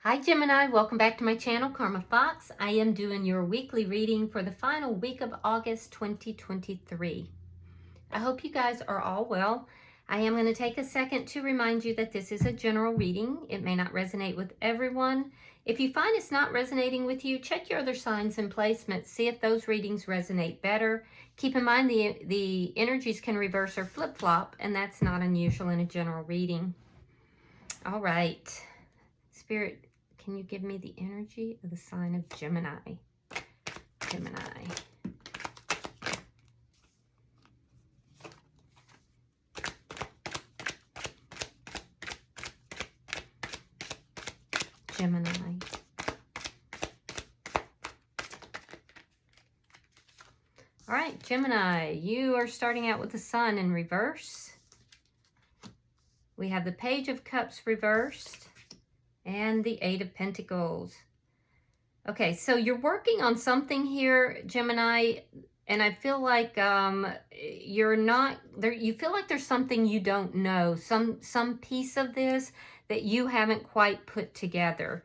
Hi Gemini, welcome back to my channel, Karma Fox. I am doing your weekly reading for the final week of August 2023. I hope you guys are all well. I am going to take a second to remind you that this is a general reading. It may not resonate with everyone. If you find it's not resonating with you, check your other signs and placements. See if those readings resonate better. Keep in mind the energies can reverse or flip-flop, and that's not unusual in a general reading. All right. Spirit, can you give me the energy of the sign of Gemini? Gemini. Gemini. All right, Gemini, you are starting out with the Sun in reverse. We have the Page of Cups reversed and the Eight of Pentacles. Okay, so you're working on something here, Gemini, and I feel like you're not there. You feel like there's something you don't know, some piece of this that you haven't quite put together.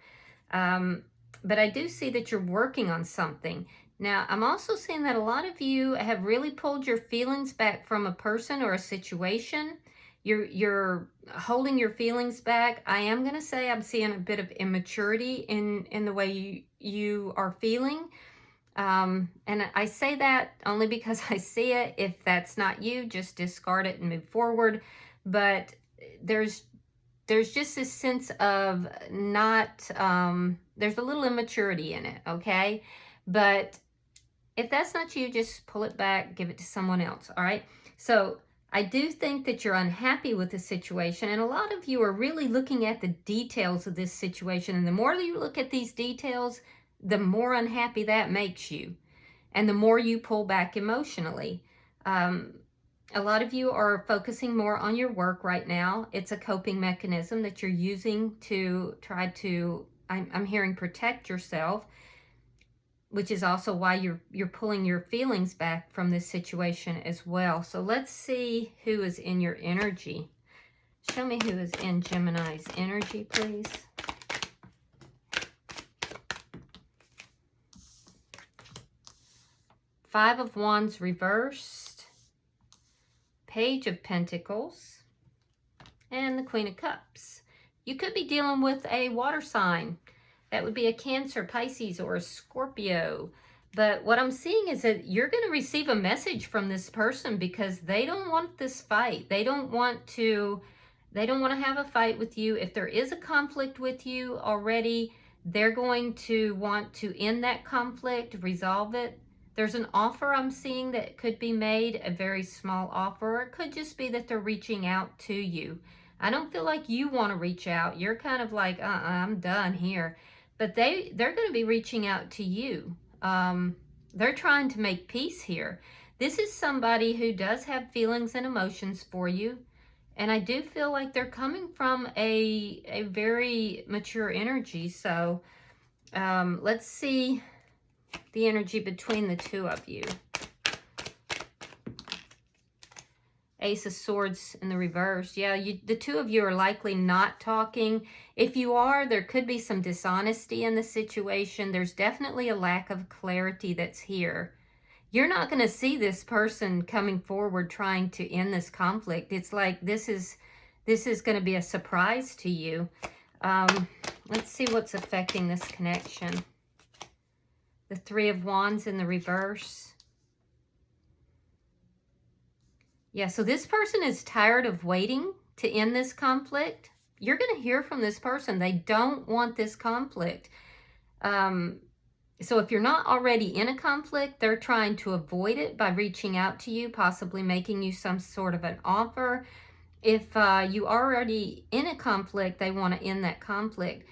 But I do see that you're working on something. Now, I'm also seeing that a lot of you have really pulled your feelings back from a person or a situation. You're holding your feelings back. I am going to say I'm seeing a bit of immaturity in the way you are feeling. And I say that only because I see it. If that's not you, just discard it and move forward. But there's just this sense of not, there's a little immaturity in it, okay? But if that's not you, just pull it back, give it to someone else, all right? So I do think that you're unhappy with the situation, and a lot of you are really looking at the details of this situation, and the more you look at these details, the more unhappy that makes you, and the more you pull back emotionally. A lot of you are focusing more on your work right now. It's a coping mechanism that you're using to try to, I'm hearing, protect yourself, which is also why you're pulling your feelings back from this situation as well. So let's see who is in your energy. Show me who is in Gemini's energy, please. Five of Wands reversed, Page of Pentacles, and the Queen of Cups. You could be dealing with a water sign. That would be a Cancer, Pisces, or a Scorpio. But what I'm seeing is that you're going to receive a message from this person because they don't want this fight. They don't want to have a fight with you. If there is a conflict with you already, they're going to want to end that conflict, resolve it. There's an offer I'm seeing that could be made, a very small offer, or it could just be that they're reaching out to you. I don't feel like you want to reach out. You're kind of like, I'm done here. But they're going to be reaching out to you. They're trying to make peace here. This is somebody who does have feelings and emotions for you. And I do feel like they're coming from a very mature energy. So let's see the energy between the two of you. Ace of Swords in the reverse. Yeah, the two of you are likely not talking. If you are, there could be some dishonesty in the situation. There's definitely a lack of clarity that's here. You're not going to see this person coming forward trying to end this conflict. It's like this is going to be a surprise to you. Let's see what's affecting this connection. The Three of Wands in the reverse. Yeah, so this person is tired of waiting to end this conflict. You're going to hear from this person. They don't want this conflict. So if you're not already in a conflict, they're trying to avoid it by reaching out to you, possibly making you some sort of an offer. If you are already in a conflict, they want to end that conflict.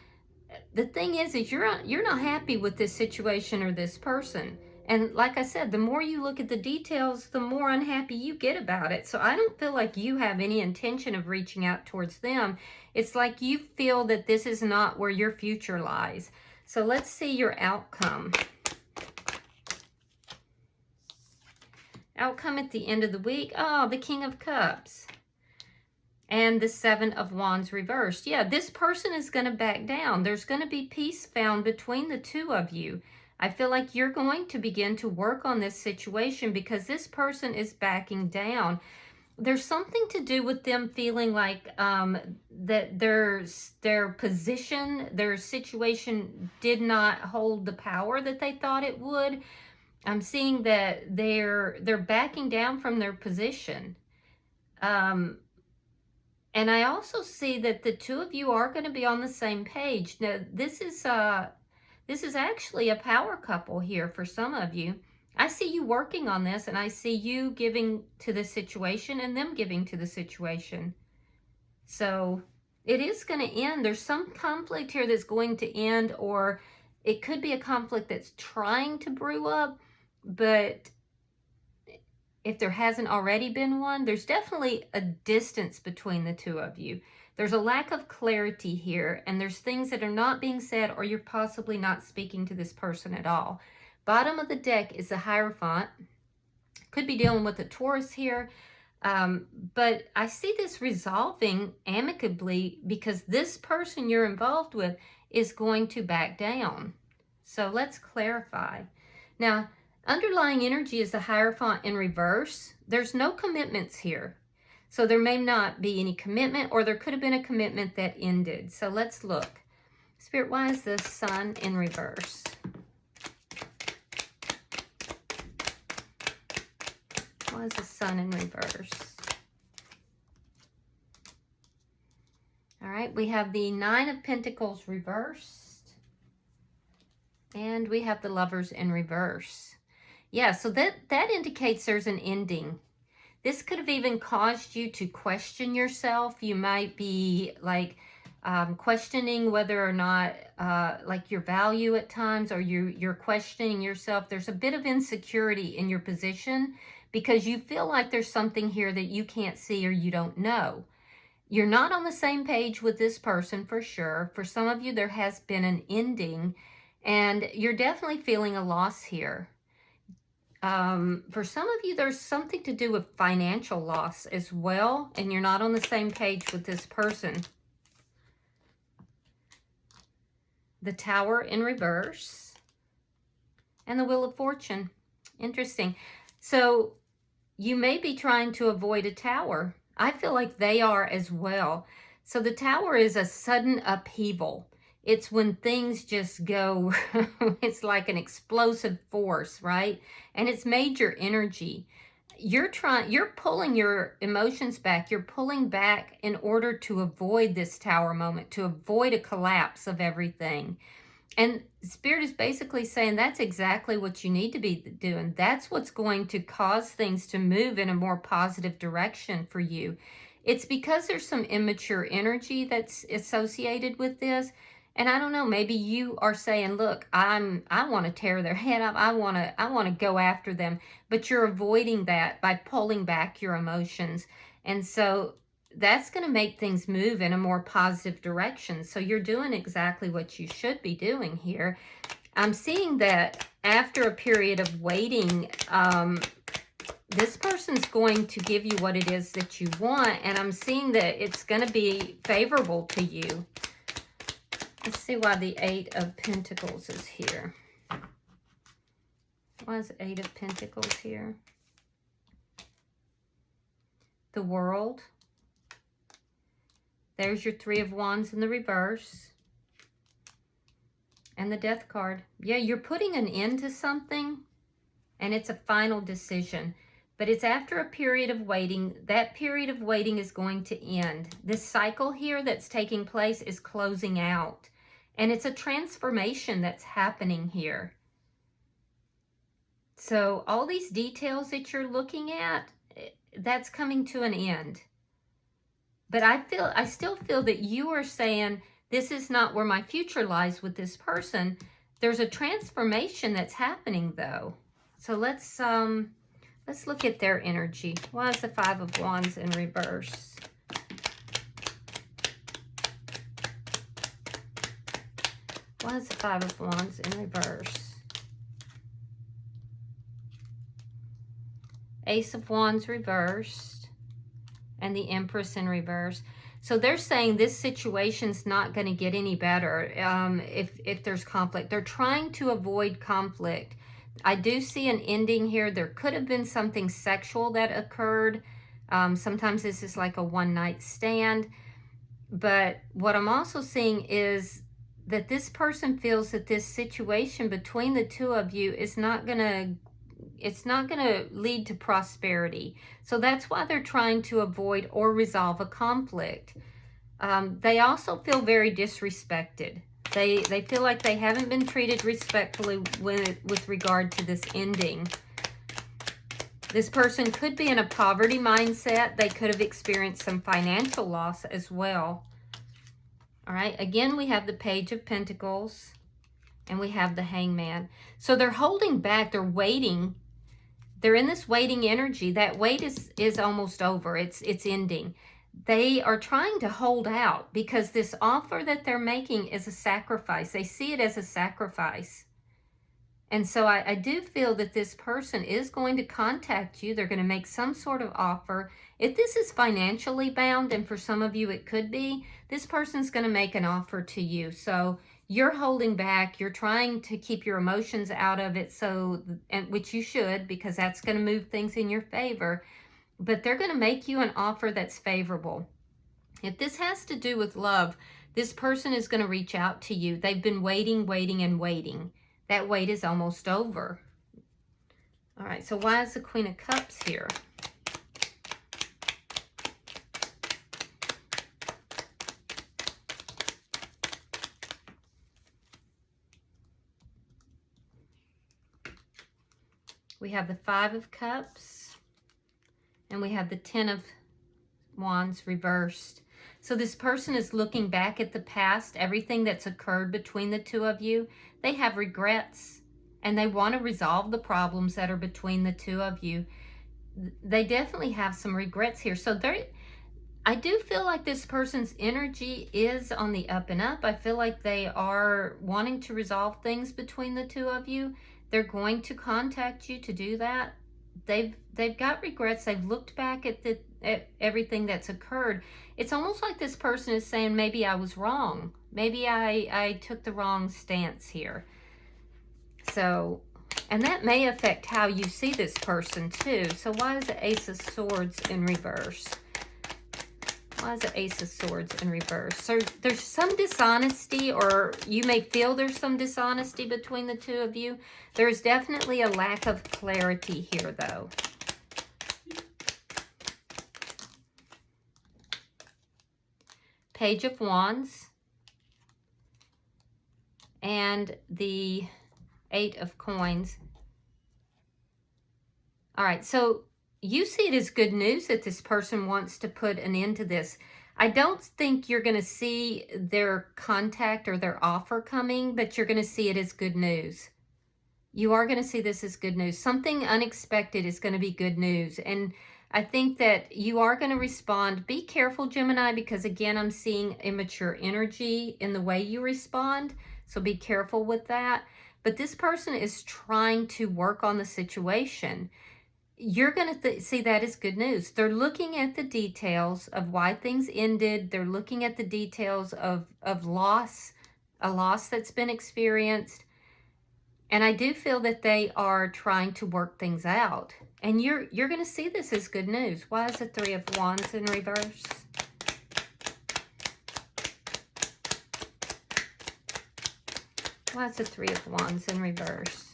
The thing is you're not happy with this situation or this person. And like I said, the more you look at the details, the more unhappy you get about it. So I don't feel like you have any intention of reaching out towards them. It's like you feel that this is not where your future lies. So let's see your outcome. Outcome at the end of the week. Oh, the King of Cups. and the Seven of Wands reversed. Yeah, this person is going to back down. There's going to be peace found between the two of you. I feel like you're going to begin to work on this situation because this person is backing down. There's something to do with them feeling like that their position, their situation did not hold the power that they thought it would. I'm seeing that they're backing down from their position. And I also see that the two of you are going to be on the same page. Now, this is actually a power couple here for some of you. I see you working on this, and I see you giving to the situation and them giving to the situation. So it is going to end. There's some conflict here that's going to end, or it could be a conflict that's trying to brew up, but if there hasn't already been one, there's definitely a distance between the two of you. There's a lack of clarity here, and there's things that are not being said, or you're possibly not speaking to this person at all. Bottom of the deck is the Hierophant. Could be dealing with a Taurus here, but I see this resolving amicably because this person you're involved with is going to back down. So let's clarify. Now, underlying energy is the Hierophant in reverse. There's no commitments here. So there may not be any commitment, or there could have been a commitment that ended. So let's look. Spirit, why is the Sun in reverse? Why is the Sun in reverse? All right, we have the Nine of Pentacles reversed. And we have the Lovers in reverse. Yeah, so that indicates there's an ending. This could have even caused you to question yourself. You might be like questioning whether or not like your value at times, or you're questioning yourself. There's a bit of insecurity in your position because you feel like there's something here that you can't see or you don't know. You're not on the same page with this person for sure. For some of you, there has been an ending, and you're definitely feeling a loss here. For some of you, there's something to do with financial loss as well, and you're not on the same page with this person. The Tower in reverse, and the Wheel of Fortune. Interesting. So you may be trying to avoid a tower. I feel like they are as well. So the Tower is a sudden upheaval. It's when things just go, it's like an explosive force, right? And it's major energy. You're pulling your emotions back. You're pulling back in order to avoid this Tower moment, to avoid a collapse of everything. And Spirit is basically saying that's exactly what you need to be doing. That's what's going to cause things to move in a more positive direction for you. It's because there's some immature energy that's associated with this. And I don't know, maybe you are saying, look, I want to tear their head up. I want to go after them. But you're avoiding that by pulling back your emotions. And so that's going to make things move in a more positive direction. So you're doing exactly what you should be doing here. I'm seeing that after a period of waiting, this person's going to give you what it is that you want. And I'm seeing that it's going to be favorable to you. Let's see why the Eight of Pentacles is here. Why is the Eight of Pentacles here? The World. There's your Three of Wands in the reverse. And the Death card. Yeah, you're putting an end to something, and it's a final decision. But it's after a period of waiting. That period of waiting is going to end. This cycle here that's taking place is closing out. And it's a transformation that's happening here. So all these details that you're looking at, that's coming to an end. But I still feel that you are saying, this is not where my future lies with this person. There's a transformation that's happening though. So let's look at their energy. Why is the Five of Wands in reverse? Why is the Five of Wands in reverse? Ace of Wands reversed. and the Empress in reverse. So they're saying this situation's not going to get any better if there's conflict. They're trying to avoid conflict. I do see an ending here. There could have been something sexual that occurred. Sometimes this is like a one-night stand. But what I'm also seeing is that this person feels that this situation between the two of you is not going to lead to prosperity. So that's why they're trying to avoid or resolve a conflict. They also feel very disrespected. They feel like they haven't been treated respectfully with regard to this ending. This person could be in a poverty mindset. They could have experienced some financial loss as well. All right, again, we have the Page of Pentacles and we have the Hangman. So they're holding back, they're waiting. They're in this waiting energy. That wait is almost over. It's ending. They are trying to hold out because this offer that they're making is a sacrifice. They see it as a sacrifice. And so I do feel that this person is going to contact you. They're going to make some sort of offer. If this is financially bound, and for some of you it could be, this person's going to make an offer to you. So you're holding back. You're trying to keep your emotions out of it, which you should, because that's going to move things in your favor. But they're going to make you an offer that's favorable. If this has to do with love, this person is going to reach out to you. They've been waiting, waiting, and waiting. That wait is almost over. All right, so why is the Queen of Cups here? We have the Five of Cups, and we have the Ten of Wands reversed. So this person is looking back at the past, everything that's occurred between the two of you. They have regrets, and they want to resolve the problems that are between the two of you. They definitely have some regrets here. So I do feel like this person's energy is on the up and up. I feel like they are wanting to resolve things between the two of you. They're going to contact you to do that. They've got regrets. They've looked back at everything that's occurred. It's almost like this person is saying, maybe I was wrong. Maybe I took the wrong stance here. So, and that may affect how you see this person too. So why is the Ace of Swords in reverse? Why is the Ace of Swords in reverse? So there's some dishonesty, or you may feel there's some dishonesty between the two of you. There's definitely a lack of clarity here, though. Page of Wands and the Eight of Coins. All right, so you see it as good news that this person wants to put an end to this. I don't think you're going to see their contact or their offer coming, but you're going to see it as good news. You are going to see this as good news. Something unexpected is going to be good news. And I think that you are going to respond. Be careful, Gemini, because again, I'm seeing immature energy in the way you respond. So be careful with that. But this person is trying to work on the situation. You're going to see that as good news. They're looking at the details of why things ended. They're looking at the details of loss, a loss that's been experienced. And I do feel that they are trying to work things out. And you're going to see this as good news. Why is the Three of Wands in reverse? Why is the Three of Wands in reverse?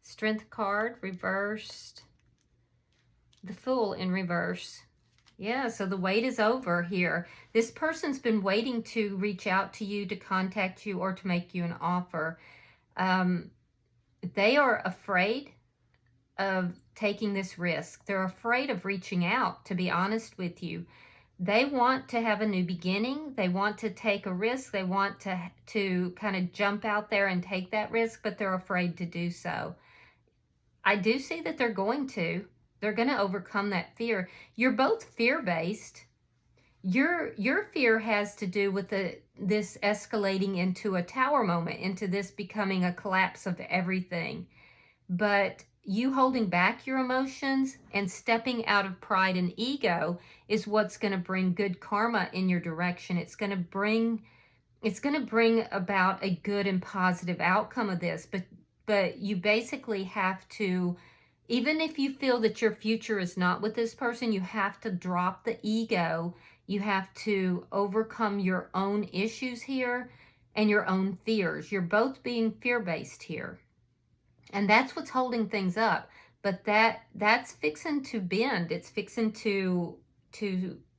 Strength card reversed. The Fool in reverse. Yeah, so the wait is over here. This person's been waiting to reach out to you, to contact you, or to make you an offer. They are afraid of taking this risk. They're afraid of reaching out, to be honest with you. They want to have a new beginning. They want to take a risk. They want to kind of jump out there and take that risk, but they're afraid to do so. I do see that they're going to. They're going to overcome that fear. You're both fear-based. Your fear has to do with this escalating into a tower moment, into this becoming a collapse of everything. But you holding back your emotions and stepping out of pride and ego is what's going to bring good karma in your direction. It's going to bring about a good and positive outcome of this. But you basically have to, even if you feel that your future is not with this person, you have to drop the ego. You have to overcome your own issues here and your own fears. You're both being fear-based here. And that's what's holding things up. But that's fixing to bend. It's fixing to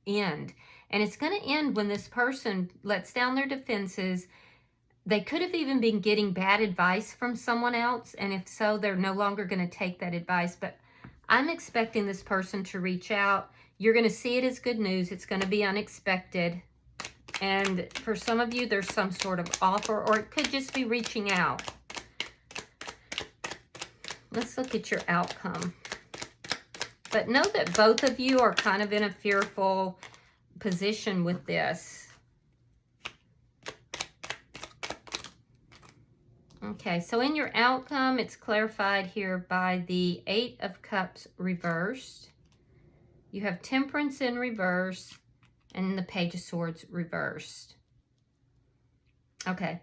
end. And it's going to end when this person lets down their defenses. They could have even been getting bad advice from someone else. And if so, they're no longer going to take that advice. But I'm expecting this person to reach out. You're going to see it as good news. It's going to be unexpected. And for some of you, there's some sort of offer, or it could just be reaching out. Let's look at your outcome. But know that both of you are kind of in a fearful position with this. Okay, so in your outcome, it's clarified here by the 8 of Cups reversed. You have Temperance in reverse and the Page of Swords reversed. Okay,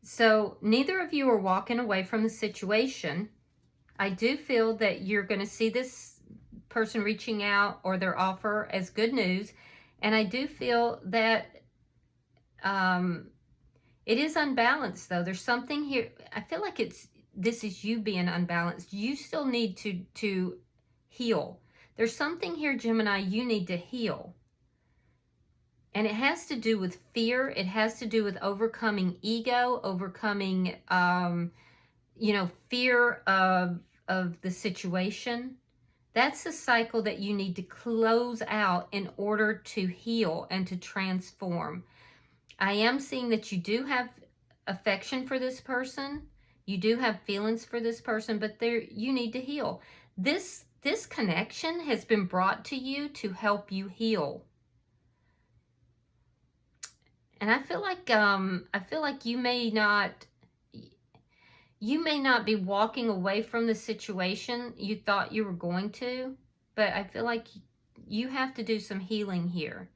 so neither of you are walking away from the situation. I do feel that you're going to see this person reaching out or their offer as good news. And I do feel that it is unbalanced, though. There's something here. I feel like this is you being unbalanced. You still need to heal. There's something here, Gemini, you need to heal. And it has to do with fear. It has to do with overcoming ego, overcoming, fear of the situation. That's a cycle that you need to close out in order to heal and to transform. I am seeing that you do have affection for this person. You do have feelings for this person, but you need to heal. This connection has been brought to you to help you heal. And I feel like you may not be walking away from the situation you thought you were going to, but I feel like you have to do some healing here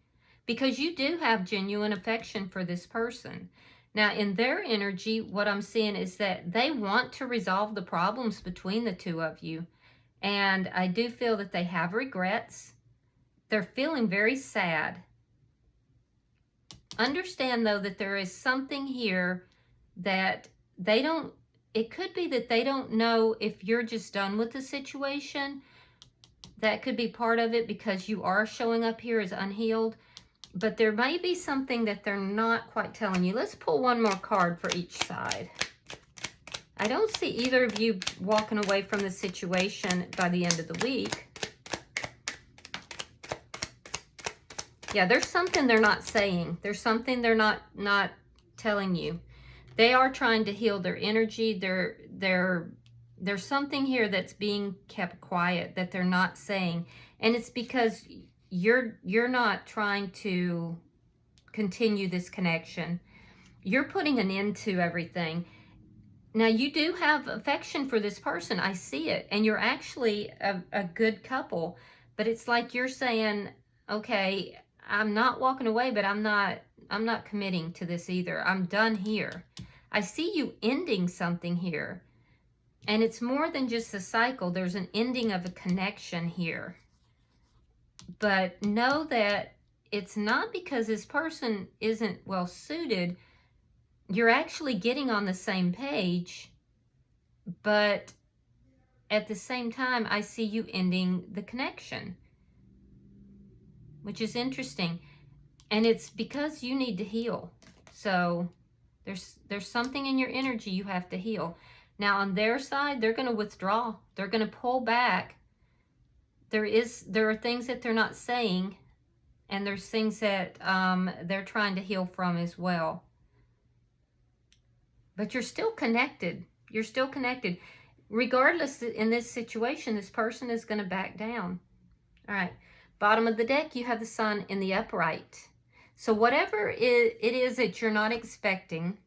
because you do have genuine affection for this person. Now, in their energy, what I'm seeing is that they want to resolve the problems between the two of you. And I do feel that they have regrets. They're feeling very sad. Understand, though, that there is something here that they don't, it could be that they don't know if you're just done with the situation. That could be part of it because you are showing up here as unhealed. But there may be something that they're not quite telling you. Let's pull one more card for each side. I don't see either of you walking away from the situation by the end of the week. Yeah, there's something they're not saying. There's something they're not telling you. They are trying to heal their energy. There's something here that's being kept quiet that they're not saying. And it's because you're not trying to continue this connection. You're putting an end to everything. Now, you do have affection for this person. I see it. And you're actually a good couple. But it's like you're saying, okay, I'm not walking away, but I'm not committing to this either. I'm done here. I see you ending something here. And it's more than just a cycle. There's an ending of a connection here. But know that it's not because this person isn't well suited. You're actually getting on the same page. But at the same time, I see you ending the connection, which is interesting. And it's because you need to heal. So there's something in your energy you have to heal. Now, on their side, they're going to withdraw. They're going to pull back. There are things that they're not saying, and there's things that they're trying to heal from as well. But you're still connected. You're still connected. Regardless, in this situation, this person is going to back down. All right. Bottom of the deck, you have the Sun in the upright. So whatever it is that you're not expecting,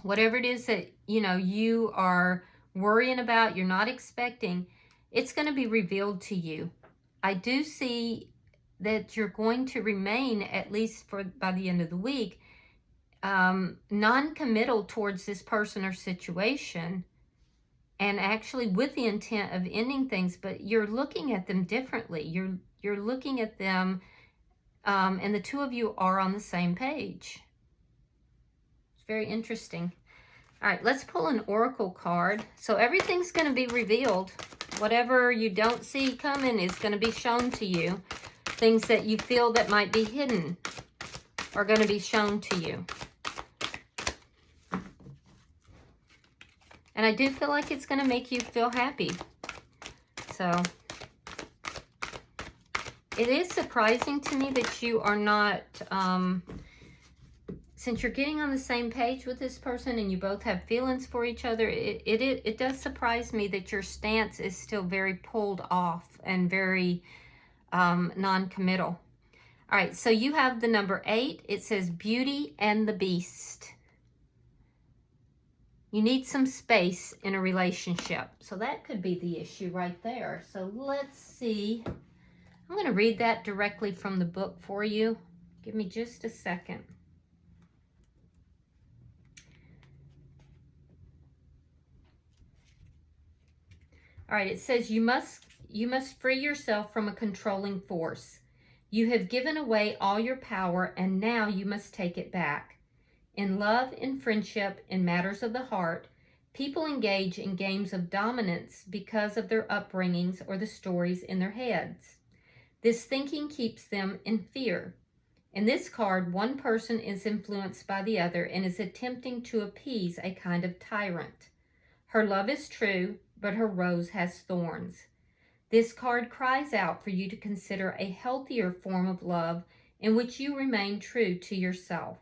whatever it is that, you are worrying about, you're not expecting, it's going to be revealed to you. I do see that you're going to remain, at least by the end of the week, non-committal towards this person or situation, and actually with the intent of ending things, but you're looking at them differently. You're looking at them, and the two of you are on the same page. It's very interesting. All right, let's pull an oracle card. So everything's going to be revealed. Whatever you don't see coming is going to be shown to you. Things that you feel that might be hidden are going to be shown to you. And I do feel like it's going to make you feel happy. So it is surprising to me that you are not, since you're getting on the same page with this person and you both have feelings for each other, it does surprise me that your stance is still very pulled off and very non-committal. All right, so you have the number 8. It says Beauty and the Beast. You need some space in a relationship. So that could be the issue right there. So let's see. I'm going to read that directly from the book for you. Give me just a second. All right, it says you must free yourself from a controlling force. You have given away all your power, and now you must take it back. In love, in friendship, in matters of the heart, people engage in games of dominance because of their upbringings or the stories in their heads. This thinking keeps them in fear. In this card, one person is influenced by the other and is attempting to appease a kind of tyrant. Her love is true, but her rose has thorns. This card cries out for you to consider a healthier form of love in which you remain true to yourself.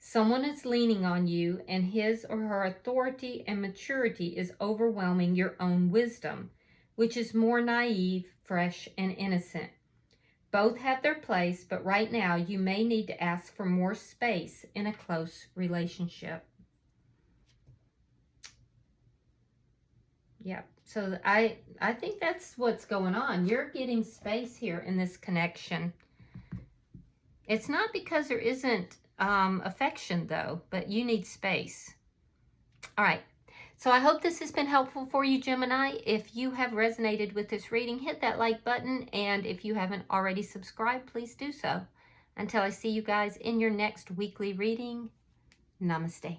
Someone is leaning on you, and his or her authority and maturity is overwhelming your own wisdom, which is more naive, fresh, and innocent. Both have their place, but right now you may need to ask for more space in a close relationship. Yep. So I think that's what's going on. You're getting space here in this connection. It's not because there isn't affection, though, but you need space. All right. So I hope this has been helpful for you, Gemini. If you have resonated with this reading, hit that like button. And if you haven't already subscribed, please do so. Until I see you guys in your next weekly reading, namaste.